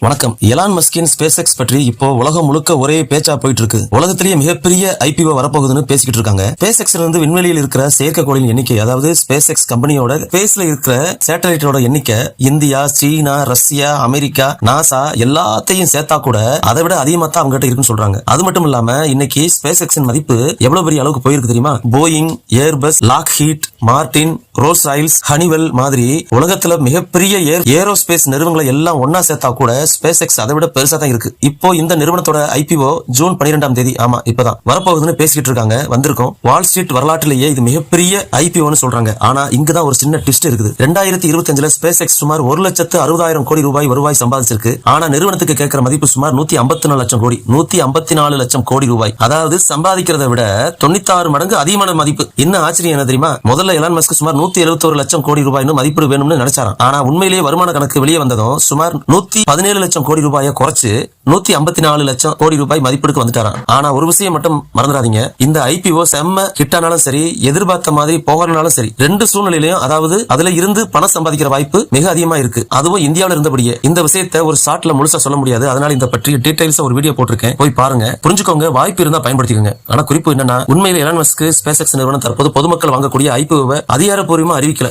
வணக்கம். Elon மஸ்கின் space X பற்றி இப்போ உலகம் முழுக்க ஒரே பேச்சா போயிட்டு இருக்கு. உலகத்திலேயே மிகப்பெரிய ஐபிஓ வரப்போகுதுன்னு பேசிக்கிட்டு இருக்காங்க. ஸ்பேஸ் எக்ஸ்ல இருந்து விண்வெளியில் இருக்கிற செயற்கைக்கோளின் எண்ணிக்கை, அதாவது ஸ்பேஸ் எக்ஸ் கம்பெனியோட ஸ்பேஸ்ல இருக்கிற சேட்டலைட்டோட எண்ணிக்கை இந்தியா, சீனா, ரஷ்யா, அமெரிக்கா, நாசா எல்லாத்தையும் சேர்த்தா கூட அதை விட அதிகமா தான் அவங்க கிட்ட இருக்குன்னு சொல்றாங்க. அது மட்டும் இல்லாம இன்னைக்கு ஸ்பேஸ் எக்ஸின் மதிப்பு எவ்வளவு பெரிய அளவுக்கு போயிருக்கு தெரியுமா? Boeing, Airbus, Lockheed Martin, Rolls Royce, Honeywell மாதிரி உலகத்துல மிகப்பெரிய ஏரோஸ்பேஸ் நிறுவனங்களை எல்லாம் ஒன்னா சேர்த்தா கூட ஸ்பேஸ் எக்ஸ் அதை விட பெருசா தான் இருக்கு. இப்போ இந்த நிறுவனத்தோட ஐபிஓ ஜூன் 12ஆம் தேதி இப்பதான் வரப்போகுதுன்னு பேசிட்டு இருக்காங்க. வந்திருக்கோம். வால் ஸ்ட்ரீட் வரலாற்றிலேயே இது மிகப்பெரிய ஐபிஓன்னு சொல்றாங்க. ஆனா இங்கதான் ஒரு சின்ன ட்விஸ்ட் இருக்குது. 2025 ஸ்பேஸ் எக்ஸ் சுமார் 1,60,000 கோடி ரூபாய் வருவாய் சம்பாதிச்சிருக்கு. ஆனா நிறுவனத்துக்கு கேட்கிற மதிப்பு சுமார் 154 லட்சம் கோடி, 154 லட்சம் கோடி ரூபாய். அதாவது சம்பாதிக்கிறத விட 96 மடங்கு அதிகமான மதிப்பு. என்ன ஆச்சரியம் என்ன தெரியுமா? முதல்ல எலான் மஸ்க் சுமார் 171 லட்சம் கோடி ரூபாய் மதிப்பீடு வேணும்னு நினைச்சாராம். ஆனா உண்மையிலேயே வருமான கணக்கு வெளியே வந்ததும் சுமார் 117 லட்சம் கோடி ரூபாயை குறைச்சு 154 லட்சம் கோடி ரூபாய் மதிப்பீடுக்கு வந்துட்டாராம். ஆனா ஒரு விஷயம் மட்டும் மறந்துடாதீங்க, இந்த ஐபிஓ செம்ம ஹிட்டானாலும் சரி, எதிர்பார்த்த மாதிரி போகலனாலும் சரி, ரெண்டு சூழ்நிலையிலும் அதாவது அதுல இருந்து பணம் சம்பாதிக்கிற வாய்ப்பு மிக அதிகமா இருக்கு. அதுவும் இந்தியாவில இருந்தபடியே. இந்த விஷயத்தை ஒரு ஷார்ட்ல முழுசா சொல்ல முடியாது. அதனால இந்த பற்றிய டீடைல்ஸ் ஒரு வீடியோ போட்டிருக்கேன், போய் பாருங்க, புரிஞ்சுக்கோங்க. வாய்ப்பு இருந்தா பயன்படுத்திக்கோங்க. ஆனா குறிப்பு என்னன்னா, உண்மையில எலான் மஸ்க் ஸ்பேஸ் எக்ஸ் நிறுவனம் தற்போது பொதுமக்கள் வாங்கக்கூடிய ஐபிஓவை அதிகாரப்பூர்வமா அறிவிக்கல.